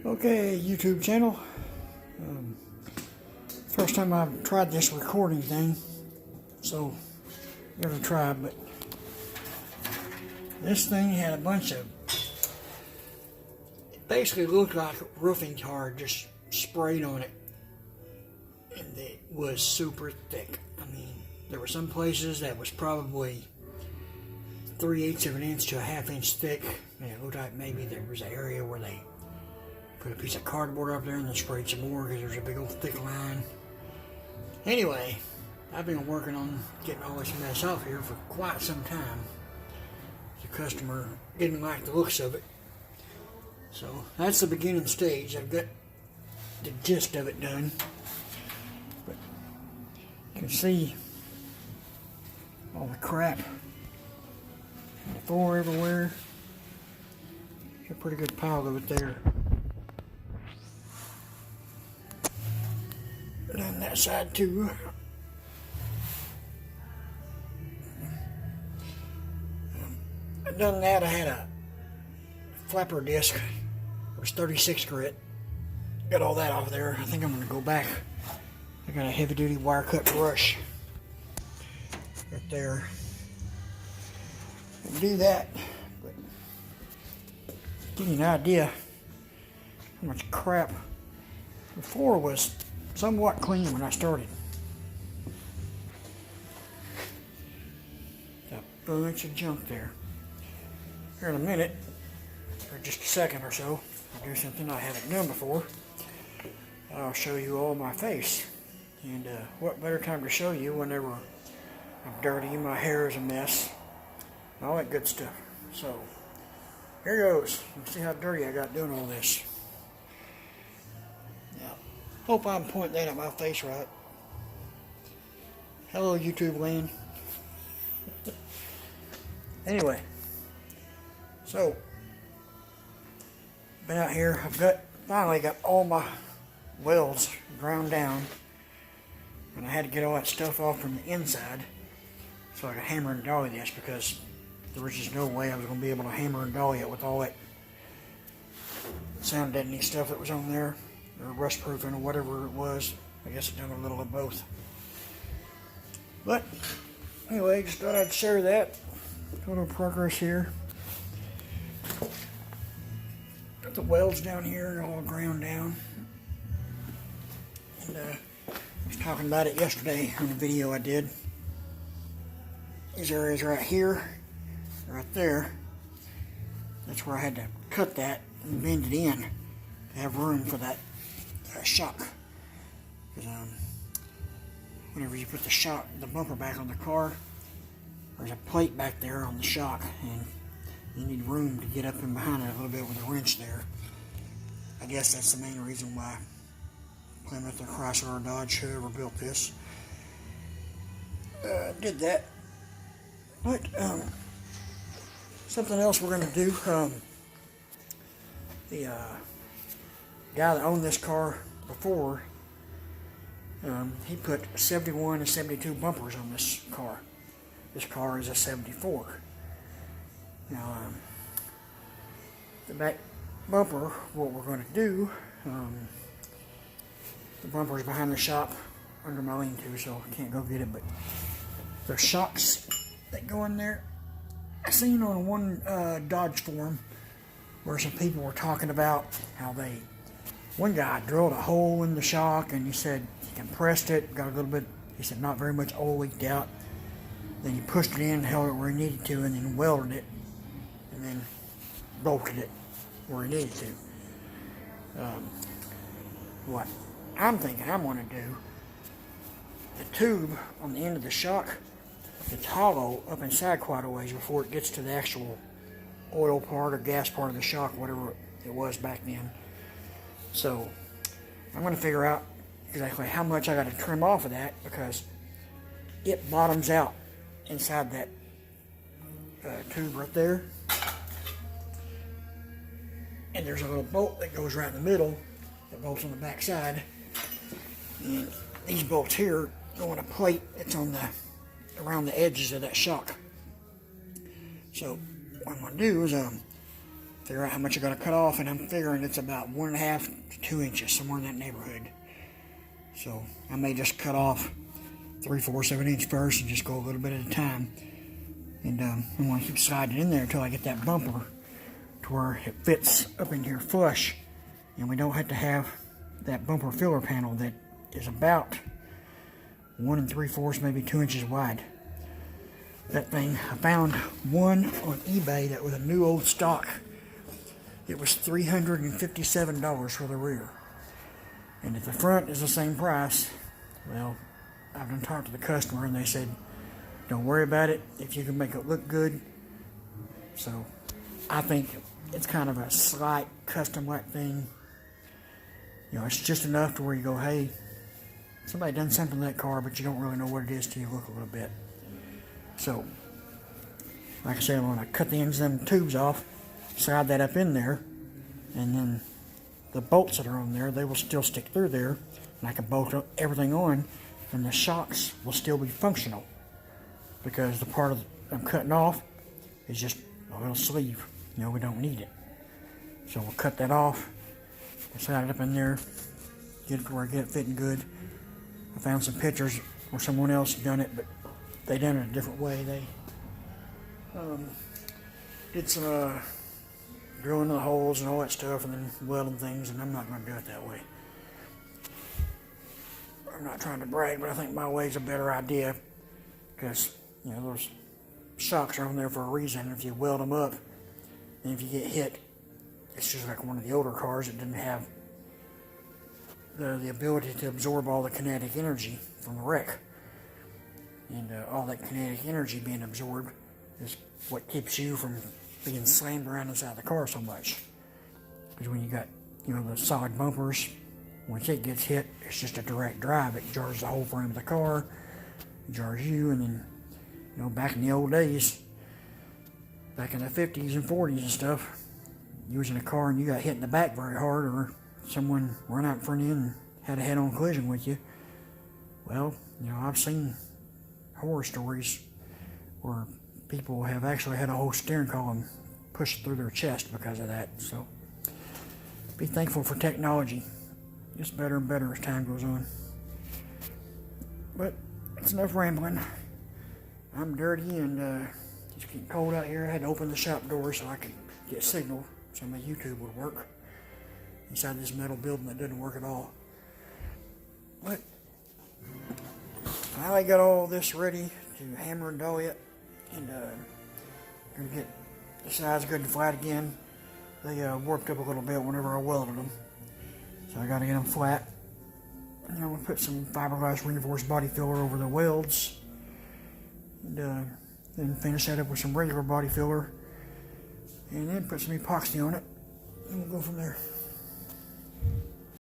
Okay, YouTube channel. First time I've tried this recording thing, so give it a try. But this thing had a bunch of, it basically looked like roofing tar just sprayed on it, and it was super thick. I mean, there were some places that was probably 3/8 of an inch to a 1/2 inch thick, and it looked like maybe there was an area where they put a piece of cardboard up there and then sprayed some more because there's a big old thick line. Anyway, I've been working on getting all this mess off here for quite some time. The customer didn't like the looks of it. So that's the beginning stage. I've got the gist of it done. But you can see all the crap on the floor everywhere. There's a pretty good pile of it there. And on that side too. I've done that. I had a flapper disc. It was 36 grit. Got all that off there. I think I'm going to go back. I got a heavy duty wire cut brush right there. And do that. But give you an idea how much crap. The floor was somewhat clean when I started. A bunch of junk there. Here in a minute, or just a second or so, I'll do something I haven't done before. I'll show you all my face. And what better time to show you whenever I'm dirty, my hair is a mess, and all that good stuff. So, here goes. Let's see how dirty I got doing all this. Hope I'm pointing that at my face right. Hello, YouTube land. Anyway, so been out here. I've finally got all my welds ground down, and I had to get all that stuff off from the inside so I could hammer and dolly this, because there was just no way I was going to be able to hammer and dolly it with all that sound deadening stuff that was on there. Or rust proofing or whatever it was. I guess it done a little of both. But anyway, just thought I'd share that. Total progress here. Got the welds down here all ground down. And I was talking about it yesterday on a video I did. These areas right here, right there, that's where I had to cut that and bend it in to have room for that shock. Because whenever you put the bumper back on the car, there's a plate back there on the shock, and you need room to get up in behind it a little bit with a wrench there. I guess that's the main reason why Plymouth or Chrysler or Dodge, whoever built this, did that. But something else we're going to do. The guy that owned this car before, he put 71 and 72 bumpers on this car. This car is a 74. Now, the back bumper, what we're going to do, the bumper is behind the shop under my lean-to, so I can't go get it, but the shocks that go in there, I seen on one Dodge forum where some people were talking about how one guy drilled a hole in the shock, and he said he compressed it, got a little bit, he said not very much oil leaked out. Then he pushed it in, held it where he needed to, and then welded it, and then bolted it where he needed to. What I'm thinking I'm going to do, the tube on the end of the shock, it's hollow up inside quite a ways before it gets to the actual oil part or gas part of the shock, whatever it was back then. So I'm going to figure out exactly how much I got to trim off of that, because it bottoms out inside that tube right there. And there's a little bolt that goes right in the middle that bolts on the back side. And these bolts here go on a plate that's on around the edges of that shock. So what I'm going to do is figure out how much I gotta cut off, and I'm figuring it's about 1.5 to 2 inches, somewhere in that neighborhood. So I may just cut off 3/4 of an inch first and just go a little bit at a time. And I want to keep sliding in there until I get that bumper to where it fits up in here flush, and we don't have to have that bumper filler panel that is about 1 3/4, maybe 2 inches wide. That thing, I found one on eBay that was a new old stock. It was $357 for the rear. And if the front is the same price, well, I've done talked to the customer and they said, don't worry about it if you can make it look good. So I think it's kind of a slight custom-like thing. You know, it's just enough to where you go, hey, somebody done something to that car, but you don't really know what it is till you look a little bit. So, like I said, I'm going to cut the ends of them tubes off, slide that up in there, and then the bolts that are on there, they will still stick through there, and I can bolt everything on, and the shocks will still be functional, because the part I'm cutting off is just a little sleeve. You know, we don't need it. So we'll cut that off, slide it up in there, get it to where I get it fitting good. I found some pictures where someone else done it, but they done it a different way. They did some drilling the holes and all that stuff, and then welding things, and I'm not going to do it that way. I'm not trying to brag, but I think my way is a better idea, because, you know, those shocks are on there for a reason. If you weld them up, and if you get hit, it's just like one of the older cars that didn't have the ability to absorb all the kinetic energy from the wreck. And all that kinetic energy being absorbed is what keeps you from being slammed around inside the car so much. Because when you got, you know, the solid bumpers, once it gets hit, it's just a direct drive. It jars the whole frame of the car, it jars you, and then, you know, back in the old days, back in the 50s and 40s and stuff, you was in a car and you got hit in the back very hard, or someone ran out in front of you and had a head-on collision with you. Well, you know, I've seen horror stories where people have actually had a whole steering column pushed through their chest because of that. So be thankful for technology. It's better and better as time goes on. But it's enough rambling. I'm dirty and it's getting cold out here. I had to open the shop door so I could get signal so my YouTube would work inside this metal building that doesn't work at all. But finally got all this ready to hammer and dolly it, and gonna get the sides good and flat again. They warped up a little bit whenever I welded them, so I gotta get them flat. And I'm gonna put some fiberglass reinforced body filler over the welds, and then finish that up with some regular body filler, and then put some epoxy on it, and we'll go from there.